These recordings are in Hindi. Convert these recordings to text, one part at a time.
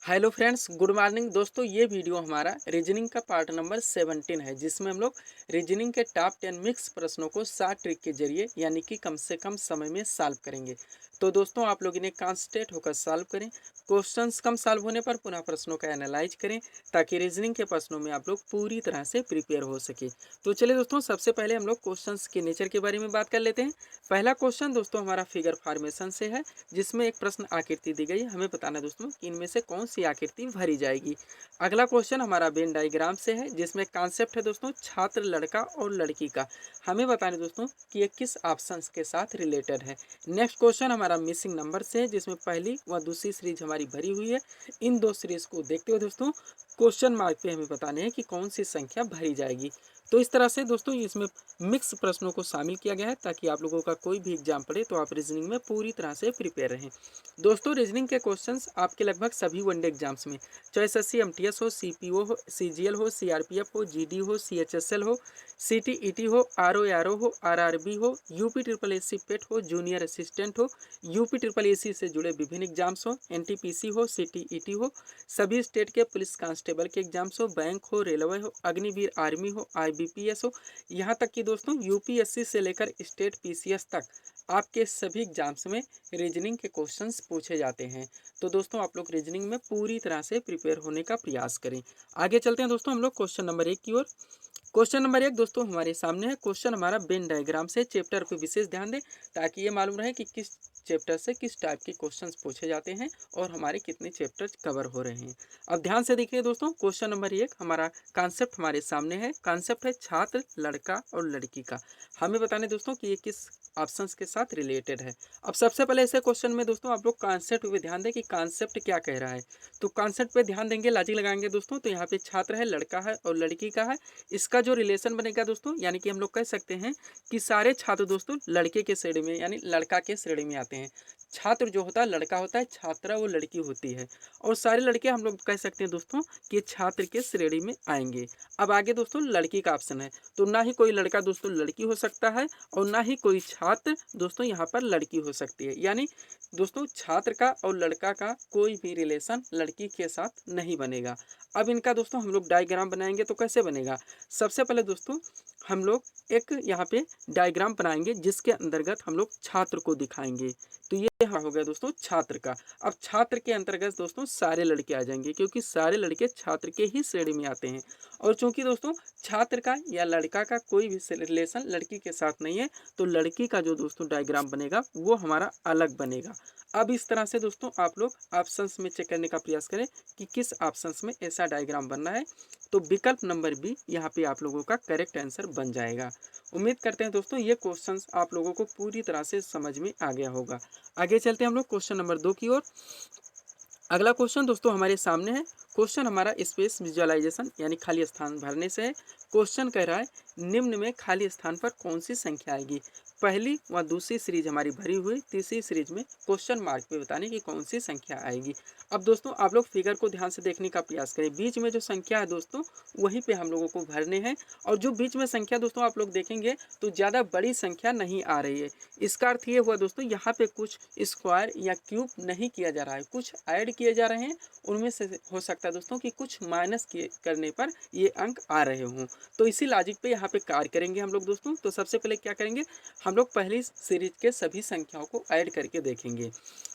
हेलो फ्रेंड्स, गुड मॉर्निंग दोस्तों। ये वीडियो हमारा रीजनिंग का पार्ट नंबर 17 है, जिसमें हम लोग रीजनिंग के टॉप 10 मिक्स प्रश्नों को 60 ट्रिक के जरिए यानी कि कम से कम समय में सॉल्व करेंगे। तो दोस्तों, आप लोग इन्हें कॉन्सेंट्रेट होकर सॉल्व करें। क्वेश्चंस कम सॉल्व होने पर पुनः प्रश्नों का एनालाइज करें, ताकि रीजनिंग के प्रश्नों में आप लोग पूरी तरह से प्रिपेयर हो सके। तो चलिए दोस्तों, सबसे पहले हम लोग क्वेश्चंस के नेचर के बारे में बात कर लेते हैं। पहला क्वेश्चन दोस्तों हमारा फिगर फॉर्मेशन से है, जिसमें एक प्रश्न आकृति दी गई है। हमें बताना है दोस्तों कि इनमें से कौन सी आकृति भरी जाएगी। अगला क्वेश्चन हमारा वेन डायग्राम से है, जिसमें कॉन्सेप्ट है दोस्तों छात्र लड़का और लड़की का। हमें बताना है दोस्तों कि ये किस ऑप्शंस के साथ रिलेटेड है। नेक्स्ट क्वेश्चन हमारा मिसिंग नंबर से है, जिसमें पहली व दूसरी सीरीज हमारी भरी हुई है। इन दो सीरीज को देखते हुए दोस्तों क्वेश्चन मार्क पे हमें बताने हैं कि कौन सी संख्या भरी जाएगी। तो इस तरह से दोस्तों इसमें मिक्स प्रश्नों को शामिल किया गया है, ताकि आप लोगों का कोई भी एग्जाम पड़े तो आप रीजनिंग में पूरी तरह से प्रिपेयर रहें। दोस्तों, रीजनिंग के क्वेश्चंस आपके लगभग सभी वनडे एग्जाम्स में, चाहे एसएससी एमटीएस हो, सीपीओ हो, सीजीएल हो, सीआरपीएफ हो, जीडी हो, सीएचएसएल हो, सीटीईटी हो, आरओआरओ हो, आरआरबी हो, यूपी ट्रिपल एससी पेट हो, जूनियर असिस्टेंट हो, यूपी ट्रिपल एससी से जुड़े विभिन्न एग्जाम्स हो, एनटीपीसी हो, सीटीईटी हो, सभी स्टेट के पुलिस कांस्टेबल के एग्जाम्स हो, बैंक हो, रेलवे हो, अग्निवीर आर्मी हो, आईबीपीएस हो, यहाँ तक कि दोस्तों यूपीएससी से लेकर स्टेट पीसीएस तक आपके सभी एग्जाम्स में रीजनिंग के क्वेश्चंस पूछे जाते हैं। तो दोस्तों, आप लोग रीजनिंग में पूरी तरह से प्रिपेयर होने का प्रयास करें। आगे चलते हैं दोस्तों हम लोग क्वेश्चन नंबर 1 की ओर। क्वेश्चन नंबर 1 दोस्तों हमारे सामने है। क्वेश्चन हमारा वेन डायग्राम से। चैप्टर पे विशेष ध्यान दें, ताकि ये मालूम रहे कि किस चैप्टर से किस टाइप के क्वेश्चंस पूछे जाते हैं और हमारे कितने चैप्टर्स कवर हो रहे हैं। अब ध्यान से देखिए दोस्तों, क्वेश्चन नंबर 1 हमारा कॉन्सेप्ट हमारे सामने है। कॉन्सेप्ट है छात्र लड़का और लड़की का। हमें बताने दोस्तों कि ये किस ऑप्शंस के साथ रिलेटेड है। अब सबसे पहले ऐसे क्वेश्चन में दोस्तों आप लोग कॉन्सेप्ट पे ध्यान दें कि कॉन्सेप्ट क्या कह रहा है। तो कॉन्सेप्ट पे ध्यान देंगे, लॉजिक लगाएंगे दोस्तों, तो यहाँ पे छात्र है, लड़का है और लड़की का है। इसका जो रिलेशन बनेगा दोस्तों, यानी कि हम लोग कह सकते हैं कि सारे छात्र दोस्तों लड़के के श्रेणी में यानी लड़का के श्रेणी में आते हैं। छात्र जो होता है लड़का होता है, छात्रा वो लड़की होती है। और सारे लड़के हम लोग कह सकते हैं दोस्तों कि छात्र के श्रेणी में आएंगे। अब आगे दोस्तों लड़की का ऑप्शन है, तो ना ही कोई लड़का दोस्तों लड़की हो सकता है और ना ही कोई छात्र दोस्तों यहाँ पर लड़की हो सकती है। यानी दोस्तों छात्र का और लड़का का कोई भी रिलेशन लड़की के साथ नहीं बनेगा। अब इनका दोस्तों हम लोग डायग्राम बनाएंगे, तो कैसे बनेगा। सबसे पहले दोस्तों हम लोग एक यहाँ पे डायग्राम बनाएंगे, जिसके अंतर्गत हम लोग छात्र को दिखाएंगे। तो ये हो गया दोस्तों छात्र का। अब छात्र के अंतर्गत दोस्तों सारे लड़के आ जाएंगे, क्योंकि सारे लड़के छात्र के ही श्रेणी में आते हैं। और चूंकि दोस्तों छात्र का या लड़का का कोई भी रिलेशन लड़की के साथ नहीं है, तो लड़की का जो दोस्तों डायग्राम बनेगा वो हमारा अलग बनेगा। अब इस तरह से दोस्तों आप लोग ऑप्शंस में चेक करने का प्रयास करें कि किस ऑप्शंस में ऐसा डायग्राम बनना है। तो विकल्प नंबर बी यहाँ पे आप लोगों का करेक्ट आंसर बन जाएगा। उम्मीद करते हैं दोस्तों ये क्वेश्चंस आप लोगों को पूरी तरह से समझ में आ गया होगा। आगे चलते हैं हम लोग क्वेश्चन नंबर 2 की ओर। अगला क्वेश्चन दोस्तों हमारे सामने है। क्वेश्चन हमारा स्पेस विजुअलाइजेशन यानी खाली स्थान भरने से है। क्वेश्चन कह रहा है निम्न में खाली स्थान पर कौन सी संख्या आएगी। पहली व दूसरी सीरीज हमारी भरी हुई, तीसरी सीरीज में क्वेश्चन मार्क पे बताने की कौन सी संख्या आएगी। अब दोस्तों आप लोग फिगर को ध्यान से देखने का प्रयास करें। बीच में जो संख्या है दोस्तों वहीं पे हम लोगों को भरने हैं। और जो बीच में संख्या दोस्तों आप लोग देखेंगे तो ज़्यादा बड़ी संख्या नहीं आ रही है। इसका अर्थ ये हुआ दोस्तों यहाँ पे कुछ स्क्वायर या क्यूब नहीं किया जा रहा है, कुछ ऐड किए जा रहे हैं। उनमें से हो सकता है दोस्तों कि कुछ माइनस किए करने पर ये अंक आ रहे हों। तो इसी लॉजिक पे यहाँ पे कार्य करेंगे हम लोग दोस्तों। तो सबसे पहले क्या करेंगे, हम लोग पहली सीरीज के सभी संख्याओं को ऐड करके देखेंगे।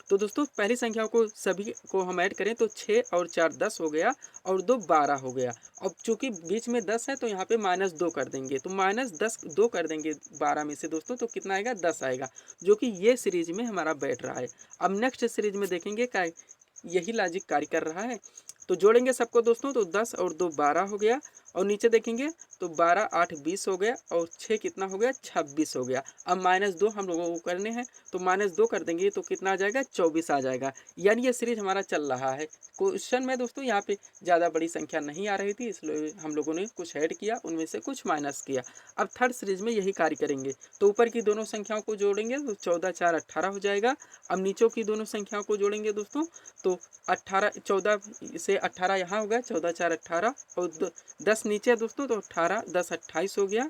तो दोस्तों पहली संख्याओं को सभी को हम ऐड करें तो 6 और 4 10 हो गया और 2 12 हो गया। अब चूंकि बीच में 10 है तो यहाँ पे -2 कर देंगे, तो -10 2 कर देंगे 12 में से दोस्तों, तो कितना आएगा 10 आएगा, जो कि ये सीरीज में हमारा बैठ रहा है। अब नेक्स्ट सीरीज में देखेंगे क्या यही लॉजिक कार्य कर रहा है। तो जोड़ेंगे सबको दोस्तों, तो 10 और 2 12 हो गया। और नीचे देखेंगे तो 12 8 20 हो गया और 6 कितना हो गया 26 हो गया। अब -2 हम लोगों को करने हैं, तो -2 कर देंगे तो कितना आ जाएगा 24 आ जाएगा। यानी ये सीरीज हमारा चल रहा है। क्वेश्चन में दोस्तों यहाँ पे ज़्यादा बड़ी संख्या नहीं आ रही थी, इसलिए हम लोगों ने कुछ ऐड किया, उनमें से कुछ माइनस किया। अब थर्ड सीरीज में यही कार्य करेंगे। तो ऊपर की दोनों संख्याओं को जोड़ेंगे तो 14 4 18 हो जाएगा। अब नीचों की दोनों संख्याओं को जोड़ेंगे दोस्तों, तो 18 14 से 18 यहाँ हो गया, 14 4 18 और 10 नीचे है दोस्तों, तो 18 10 28 हो गया।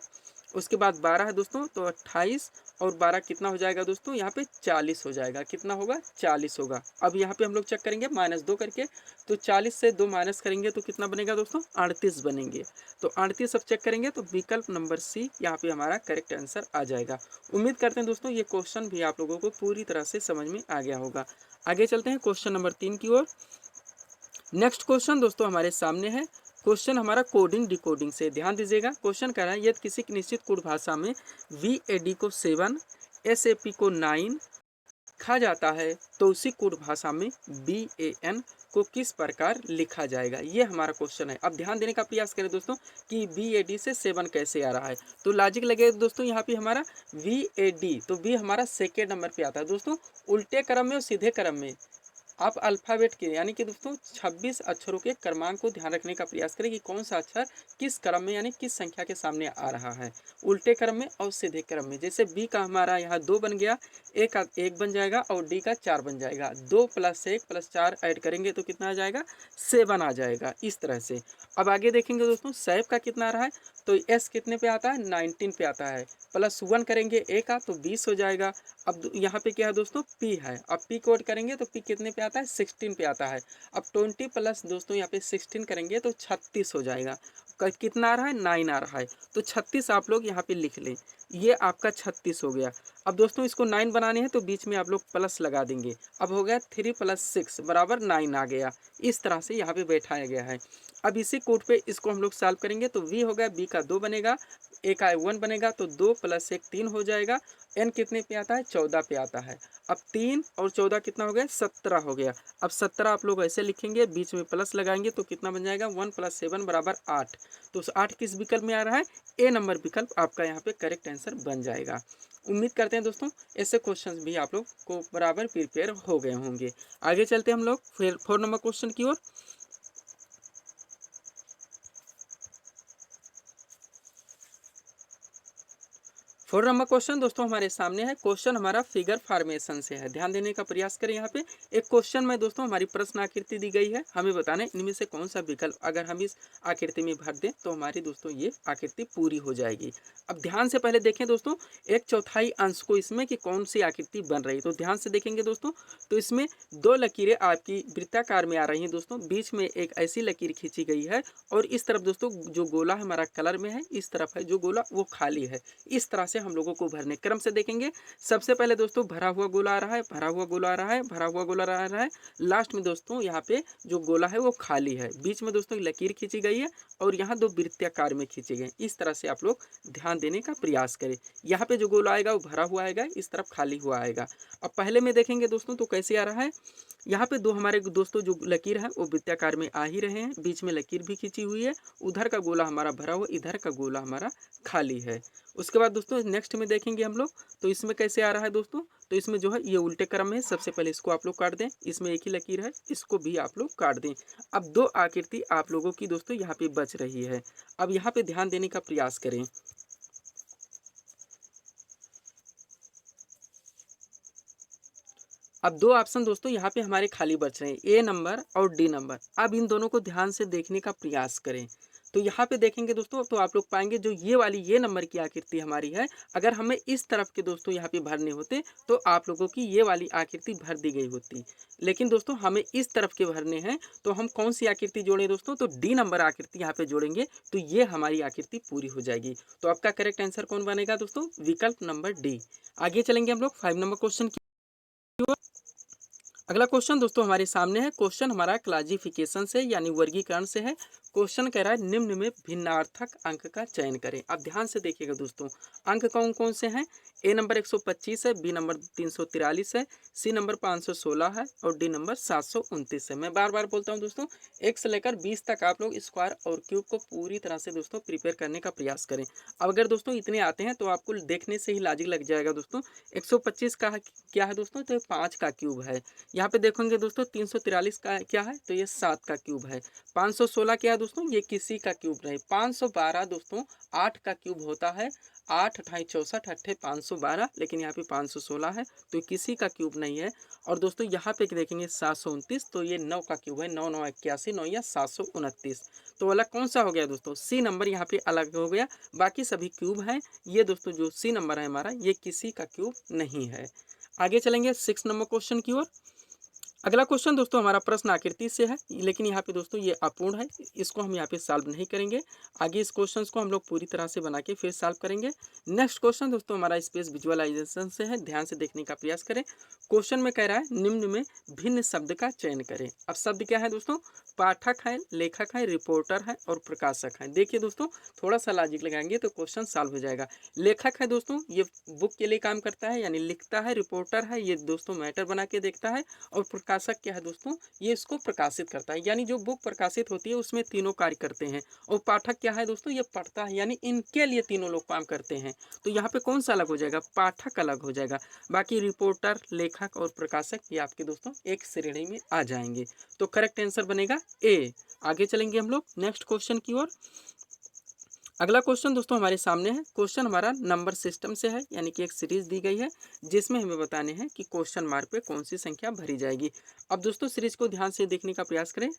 उसके बाद 12 है दोस्तों, तो 28 और 12 कितना हो जाएगा दोस्तों, यहाँ पे 40 हो जाएगा। कितना होगा, 40 होगा। अब यहाँ पे हम लोग चेक करेंगे -2 करके, तो 40 से 2 माइनस करेंगे तो कितना बनेगा दोस्तों, 38 बनेंगे। तो 38 अब चेक करेंगे तो विकल्प नंबर सी यहाँ पे हमारा करेक्ट आंसर आ जाएगा। उम्मीद करते हैं दोस्तों ये क्वेश्चन भी आप लोगों को पूरी तरह से समझ में आ गया होगा। आगे चलते हैं क्वेश्चन नंबर 3 की ओर। नेक्स्ट क्वेश्चन दोस्तों हमारे सामने है। क्वेश्चन हमारा कोडिंग डिकोडिंग से, ध्यान दीजिएगा। क्वेश्चन कह रहा है यदि किसी निश्चित कोड भाषा में VAD को 7, SAP को 9 लिखा जाता है तो उसी कोड भाषा में BAN को किस प्रकार लिखा जाएगा, ये हमारा क्वेश्चन है। अब ध्यान देने का प्रयास करें दोस्तों कि BAD से 7 कैसे आ रहा है। तो लॉजिक लगेगा दोस्तों यहाँ पे हमारा VAD, तो B हमारा सेकेंड नंबर पे आता है दोस्तों। उल्टे क्रम में और सीधे क्रम में आप अल्फ़ाबेट के यानी कि दोस्तों 26 अक्षरों के क्रमांक को ध्यान रखने का प्रयास करें कि कौन सा अक्षर किस क्रम में यानी किस संख्या के सामने आ रहा है, उल्टे क्रम में और सीधे क्रम में। जैसे बी का हमारा यहाँ 2 बन गया, ए का 1 बन जाएगा और डी का 4 बन जाएगा। 2 + 1 + 4 ऐड करेंगे तो कितना आ जाएगा, 7 आ जाएगा, इस तरह से। अब आगे देखेंगे दोस्तों सैफ का कितना आ रहा है, तो एस कितने पे आता है, 19 पे आता है। +1 करेंगे ए का तो 20 हो जाएगा। अब यहाँ पे क्या है दोस्तों, पी है। अब पी को ऐड करेंगे तो पी कितने पे आता है, 16 पे आता है। अब 20 प्लस दोस्तों यहाँ पे 16 करेंगे तो 36 हो जाएगा। कितना आ रहा है, 9 आ रहा है। तो 36 आप लोग यहाँ पे लिख लें, ये आपका 36 हो गया। अब दोस्तों इसको 9 बनाने हैं तो बीच में आप लोग प्लस लगा देंगे। अब हो गया 3 + 6 = 9 आ गया। इस तरह से यहाँ पे बैठाया गया है। अब इसी कोड पे इसको हम लोग सॉल्व करेंगे तो वी हो गया, बी का 2 बनेगा, ए का 1 बनेगा, तो 2 + 1 3 हो जाएगा। एन कितने पे आता है, 14 पे आता है। अब 3 और 14 कितना हो गया, 17 हो गया। अब 17 आप लोग ऐसे लिखेंगे, बीच में प्लस लगाएंगे तो कितना बन जाएगा, 1 + 7 = 8। तो 8 किस विकल्प में आ रहा है, ए नंबर विकल्प आपका यहाँ पे करेक्ट आंसर बन जाएगा। उम्मीद करते हैं दोस्तों ऐसे क्वेश्चंस भी आप लोग को बराबर प्रिपेयर हो गए होंगे। आगे चलते हैं हम लोग फिर 4 नंबर क्वेश्चन की ओर। 4 नंबर क्वेश्चन दोस्तों हमारे सामने है। क्वेश्चन हमारा फिगर फॉर्मेशन से है, ध्यान देने का प्रयास करें। यहाँ पे एक क्वेश्चन में दोस्तों हमारी प्रश्न आकृति दी गई है, हमें बताना है इनमें से कौन सा विकल्प अगर हम इस आकृति में भर दें तो हमारी दोस्तों ये आकृति पूरी हो जाएगी। अब ध्यान से पहले देखें दोस्तों 1/4 अंश को इसमें कि कौन सी आकृति बन रही है, तो ध्यान से देखेंगे दोस्तों। तो इसमें 2 लकीरें आपकी वृत्ताकार में आ रही हैं दोस्तों, बीच में एक ऐसी लकीर खींची गई है और इस तरफ दोस्तों जो गोला हमारा कलर में है, इस तरफ है जो गोला वो खाली है। इस तरह से हम लोगों को भरने क्रम से देखेंगे। सबसे पहले दोस्तों भरा हुआ गोला आ रहा है, भरा हुआ गोला आ रहा है, भरा हुआ गोला आ रहा है। लास्ट में दोस्तों यहाँ पे जो गोला है वो खाली है, बीच में दोस्तों लकीर खींची गई है और यहाँ 2 वृत्ताकार में खींचे गए। इस तरह से आप लोग ध्यान देने का प्रयास करें। यहाँ पे जो गोला आएगा वो भरा हुआ आएगा, इस तरफ खाली हुआ आएगा। अब पहले में देखेंगे दोस्तों तो कैसे आ रहा है, यहाँ पे 2 हमारे दोस्तों जो लकीर है वो वृत्ताकार में आ ही रहे हैं, बीच में लकीर भी खींची हुई है। उधर का गोला हमारा भरा हुआ, इधर का गोला हमारा खाली है। उसके बाद दोस्तों नेक्स्ट में देखेंगे हम लोग तो इसमें कैसे आ रहा है दोस्तों, तो इसमें जो है ये उल्टे क्रम में है। सबसे पहले इसको आप लोग काट दें, इसमें एक ही लकीर है, इसको भी आप लोग काट दें। अब 2 आकृति आप लोगों की दोस्तों यहाँ पे बच रही है। अब यहाँ पे ध्यान देने का प्रयास करें। अब 2 ऑप्शन दोस्तों यहाँ पे हमारे खाली बच रहे हैं, ए नंबर और डी नंबर। अब इन दोनों को ध्यान से देखने का प्रयास करें। तो यहाँ पे देखेंगे दोस्तों तो आप लोग पाएंगे जो ये वाली ये नंबर की आकृति हमारी है, अगर हमें इस तरफ के दोस्तों यहाँ पे भरने होते तो आप लोगों की ये वाली आकृति भर दी गई होती। लेकिन दोस्तों हमें इस तरफ के भरने हैं तो हम कौन सी आकृति जोड़ें दोस्तों, तो डी नंबर आकृति यहाँ पे जोड़ेंगे तो ये हमारी आकृति पूरी हो जाएगी। तो आपका करेक्ट आंसर कौन बनेगा दोस्तों, विकल्प नंबर डी। आगे चलेंगे हम लोग 5 नंबर क्वेश्चन की। अगला क्वेश्चन दोस्तों हमारे सामने है। क्वेश्चन हमारा क्लासिफिकेशन से यानी वर्गीकरण से है। क्वेश्चन कह रहा है निम्न में भिन्नार्थक अंक का चयन करें। अब ध्यान से देखिएगा दोस्तों, अंक कौन कौन से हैं, ए नंबर 125 है, बी नंबर 343 है, सी नंबर 516 है और डी नंबर 729 है। मैं बार बार बोलता हूं दोस्तों 1 से लेकर 20 तक आप लोग स्क्वायर और क्यूब को पूरी तरह से दोस्तों प्रिपेयर करने का प्रयास करें। अब अगर दोस्तों इतने आते हैं तो आपको देखने से ही लॉजिक लग जाएगा दोस्तों 125 का क्या है दोस्तों, तो 5 का क्यूब है। यहाँ पे देखेंगे दोस्तों 343 का क्या है, तो ये 7 का क्यूब है। 516 क्या है दोस्तों, ये किसी का क्यूब नहीं। 512 दोस्तों 8 का क्यूब होता है। 8 अठाई 64 अट्ठे 512, लेकिन यहाँ पे 516 है तो किसी का क्यूब नहीं है। और दोस्तों यहाँ पे देखेंगे 729, तो ये 9 का क्यूब है। 9 9 81, 9 या 729। तो अलग कौन सा हो गया दोस्तों, सी नंबर यहाँ पे अलग हो गया। बाकी सभी क्यूब हैं। ये दोस्तों जो सी नंबर है हमारा, ये किसी का क्यूब नहीं है। आगे चलेंगे 6 नंबर क्वेश्चन की ओर। अगला क्वेश्चन दोस्तों हमारा प्रश्न आकृति से है, लेकिन यहाँ पे दोस्तों ये अपूर्ण है, इसको हम यहाँ पे सॉल्व नहीं करेंगे। आगे इस क्वेश्चन को हम लोग पूरी तरह से बना के फिर सॉल्व करेंगे। नेक्स्ट क्वेश्चन दोस्तों हमारा स्पेस विजुअलाइजेशन से है, ध्यान से देखने का प्रयास करें। क्वेश्चन में कह रहा है निम्न में भिन्न शब्द का चयन करें। अब शब्द क्या है दोस्तों, पाठक है, लेखक है, रिपोर्टर है और प्रकाशक है। देखिए दोस्तों थोड़ा सा लॉजिक लगाएंगे तो क्वेश्चन सॉल्व हो जाएगा। लेखक है दोस्तों, ये बुक के लिए काम करता है यानी लिखता है। रिपोर्टर है, ये दोस्तों मैटर बना के देखता है। और प्रकाशक क्या है दोस्तों, ये इसको प्रकाशित करता है, यानी जो बुक प्रकाशित होती है उसमें तीनों कार्य करते हैं। और पाठक क्या है दोस्तों, ये पढ़ता है, यानी इनके लिए तीनों लोग काम करते हैं। तो यहाँ पे कौन सा अलग हो जाएगा, पाठक अलग हो जाएगा। बाकी रिपोर्टर, लेखक और प्रकाशक ये आपके दोस्तों एक श्रेणी में आ जाएंगे। तो करेक्ट आंसर बनेगा ए। आगे चलेंगे हम लोग नेक्स्ट क्वेश्चन की ओर। अगला क्वेश्चन दोस्तों हमारे सामने है। क्वेश्चन हमारा नंबर सिस्टम से है, यानी कि एक सीरीज दी गई है जिसमें हमें बताने हैं कि क्वेश्चन मार्क पे कौन सी संख्या भरी जाएगी। अब दोस्तों सीरीज को ध्यान से देखने का प्रयास करें।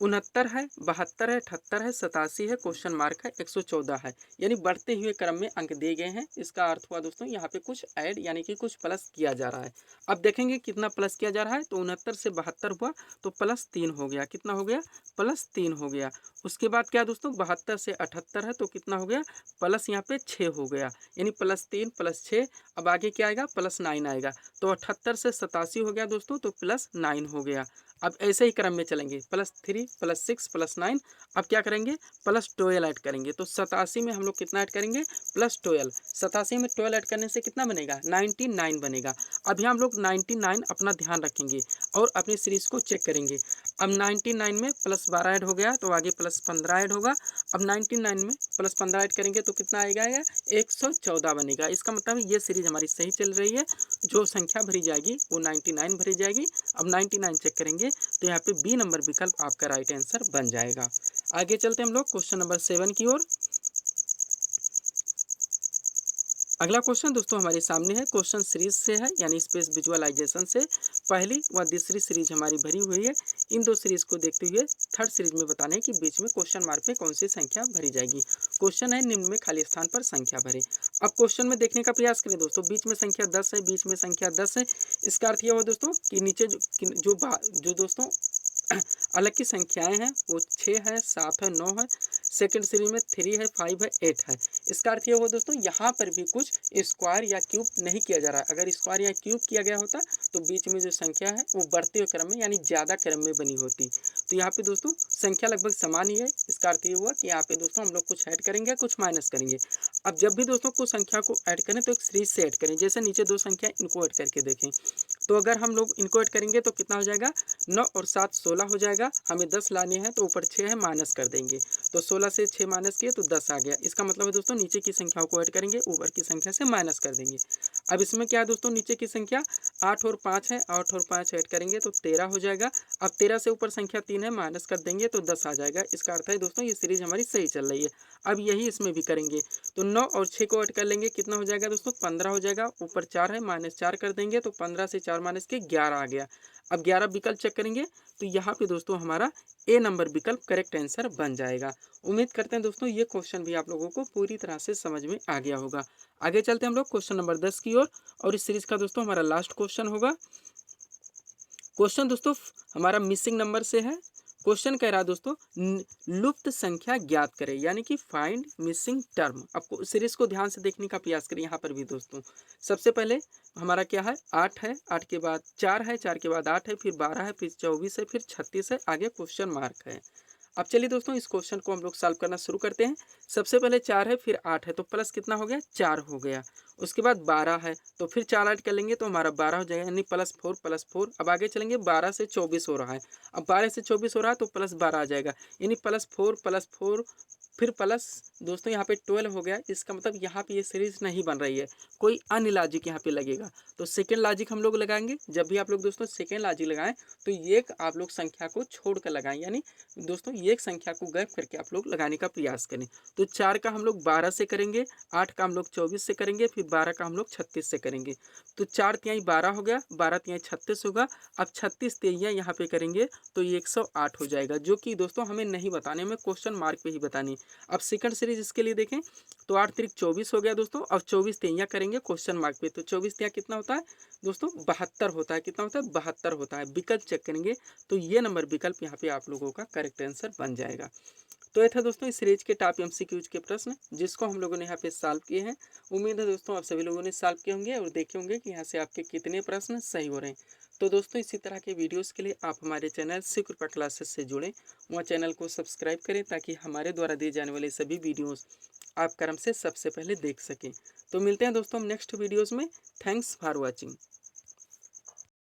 69 है, 72 है, 78 है, 87 है, क्वेश्चन मार्क है, 114 है, यानी बढ़ते हुए क्रम में अंक दिए गए हैं। इसका अर्थ हुआ दोस्तों यहाँ पे कुछ ऐड यानी कि कुछ प्लस किया जा रहा है। अब देखेंगे कितना प्लस किया जा रहा है, तो 69 से 72 हुआ तो +3 हो गया। कितना हो गया, +3 हो गया। उसके बाद क्या दोस्तों 72 से 78 है तो कितना हो गया, प्लस यहाँ पे 6 हो गया, यानी +3 +6। अब आगे क्या आएगा, +9 आएगा। तो 78 से 87 हो गया दोस्तों, तो +9 हो गया। अब ऐसे ही क्रम में चलेंगे, +3 +6 +9। अब क्या करेंगे, +12 ऐड करेंगे। तो 87 में हम लोग कितना ऐड करेंगे, +12। 87 में 12 ऐड करने से कितना बनेगा, 99 बनेगा। अभी हम लोग 99 अपना ध्यान रखेंगे और अपनी सीरीज को चेक करेंगे। अब 99 में +12 ऐड हो गया तो आगे +15 ऐड होगा। अब 99 में +15 ऐड करेंगे तो कितना आएगा, 114 बनेगा। इसका मतलब ये सीरीज हमारी सही चल रही है। जो संख्या भरी जाएगी वो 99 भरी जाएगी। अब 99 चेक करेंगे तो यहाँ पे बी नंबर विकल्प आपका राइट आंसर बन जाएगा। आगे चलते हैं हम लोग क्वेश्चन नंबर 7 की ओर। अगला क्वेश्चन दोस्तों हमारे सामने है, क्वेश्चन सीरीज से है यानी स्पेस विजुअलाइजेशन से। पहली व दूसरी सीरीज हमारी भरी हुई है। इन दो सीरीज को देखते हुए थर्ड सीरीज में बताने कि बीच में क्वेश्चन मार्क पे कौन सी संख्या भरी जाएगी। क्वेश्चन है निम्न में खाली स्थान पर संख्या भरे। अब क्वेश्चन में देखने का प्रयास करें दोस्तों, बीच में संख्या 10 है, बीच में संख्या 10 है। इसका अर्थ यह हुआ दोस्तों कि नीचे जो दोस्तों अलग की संख्याएं हैं वो 6 है, 7 है, 9 है। सेकंड सीरीज में 3 है, 5 है, 8 है। इसका अर्थ ये हुआ दोस्तों यहाँ पर भी कुछ स्क्वायर या क्यूब नहीं किया जा रहा है। अगर स्क्वायर या क्यूब किया गया होता तो बीच में जो संख्या है वो बढ़ते हुए क्रम में यानी ज़्यादा क्रम में बनी होती। तो यहाँ पे दोस्तों संख्या लगभग समान ही है। इसका अर्थ ये हुआ कि यहाँ पे दोस्तों हम लोग कुछ ऐड करेंगे, कुछ माइनस करेंगे। अब जब भी दोस्तों कुछ संख्या को ऐड करें तो एक सीरीज से ऐड करें। जैसे नीचे दो संख्या, इनको ऐड करके देखें। तो अगर हम लोग इनको ऐड करेंगे तो कितना हो जाएगा, 9 और 7 16 हो जाएगा। हमें 10 लाने हैं तो ऊपर 6 है, माइनस कर देंगे। तो 16 से 6 माइनस किए तो 10 आ गया। इसका मतलब है दोस्तों नीचे की संख्याओं को ऐड करेंगे, ऊपर की संख्या से माइनस कर देंगे। अब इसमें क्या है दोस्तों, नीचे की संख्या 8 और 5 है, 8 और 5 ऐड करेंगे तो 13 हो जाएगा। अब 13 से ऊपर संख्या 3 है, माइनस कर देंगे तो 10 आ जाएगा। इसका अर्थ है दोस्तों ये सीरीज हमारी सही चल रही है। अब यही इसमें भी करेंगे। तो 9 और 6 को ऐड कर लेंगे, कितना हो जाएगा दोस्तों, 15 हो जाएगा। ऊपर 4 है, -4 कर देंगे तो 15 से 4 माइनस के 11 आ गया। अब 11 विकल्प चेक करेंगे तो यहाँ पे दोस्तों हमारा ए नंबर विकल्प करेक्ट आंसर बन जाएगा। उम्मीद करते हैं दोस्तों ये क्वेश्चन भी आप लोगों को पूरी तरह से समझ में आ गया होगा। आगे चलते हैं हम लोग क्वेश्चन नंबर 10 की ओर, और इस सीरीज का दोस्तों हमारा लास्ट क्वेश्चन होगा। क्वेश्चन दोस्तों हमारा मिसिंग नंबर से है। क्वेश्चन कह रहा है दोस्तों लुप्त संख्या ज्ञात करें, यानी कि फाइंड मिसिंग टर्म। आपको सीरीज को ध्यान से देखने का प्रयास करें। यहाँ पर भी दोस्तों सबसे पहले हमारा क्या है, 8 है, 8 के बाद 4 है, 4 के बाद 8 है, फिर 12 है, फिर 24 है, फिर 36 है, आगे क्वेश्चन मार्क है। अब चलिए दोस्तों इस क्वेश्चन को हम लोग सॉल्व करना शुरू करते हैं। सबसे पहले 4 है, फिर 8 है, तो प्लस कितना हो गया, 4 हो गया। उसके बाद 12 है, तो फिर 4 ऐड कर लेंगे तो हमारा 12 हो जाएगा, यानी +4 +4। अब आगे चलेंगे, 12 से 24 हो रहा है। अब 12 से 24 हो रहा है तो +12 आ जाएगा, यानी +4 +4 फिर प्लस दोस्तों यहाँ पे 12 हो गया, इसका मतलब यहाँ पे ये सीरीज नहीं बन रही है, कोई अन्य लॉजिक यहाँ पे लगेगा। तो सेकेंड लॉजिक हम लोग लगाएंगे। जब भी आप लोग दोस्तों सेकेंड लॉजिक लगाएं तो ये एक आप लोग संख्या को छोड़ कर लगाएं, यानी दोस्तों ये एक संख्या को गैप करके आप लोग लगाने का प्रयास करें। तो 4 का हम लोग 12 से करेंगे, 8 का हम लोग 24 से करेंगे, फिर 12 का हम लोग 36 से करेंगे। तो 4 तिहाई 12 हो गया, 12 तिहाई 36 होगा। अब 36 तिहाइयाँ यहाँ पे करेंगे तो ये 108 हो जाएगा, जो कि दोस्तों हमें नहीं बताने, हमें क्वेश्चन मार्क पे ही बतानी। अब सेकंड सीरीज इसके लिए देखें तो 8 तिरिक 24 हो गया दोस्तों। अब 24 तिहाइयाँ करेंगे क्वेश्चन मार्क पे, तो 24 तिहाई कितना होता है दोस्तों 72 होता है। कितना होता है 72 होता है। विकल्प चेक करेंगे तो ये नंबर विकल्प यहाँ पे आप लोगों का करेक्ट आंसर बन जाएगा। तो ये था दोस्तों इस सीरीज के टॉप एमसीक्यूज के प्रश्न जिसको हम लोगों ने यहाँ पे सॉल्व किए हैं। उम्मीद है दोस्तों आप सभी लोगों ने सॉल्व किए होंगे और देखे होंगे कि यहाँ से आपके कितने प्रश्न सही हो रहे हैं। तो दोस्तों इसी तरह के वीडियोस के लिए आप हमारे चैनल सिक्योर क्लासेस से जुड़ें, वहाँ चैनल को सब्सक्राइब करें ताकि हमारे द्वारा दिए जाने वाले सभी वीडियोस आप क्रम से सबसे पहले देख सकें। तो मिलते हैं दोस्तों हम नेक्स्ट वीडियोज़ में। Thanks for watching.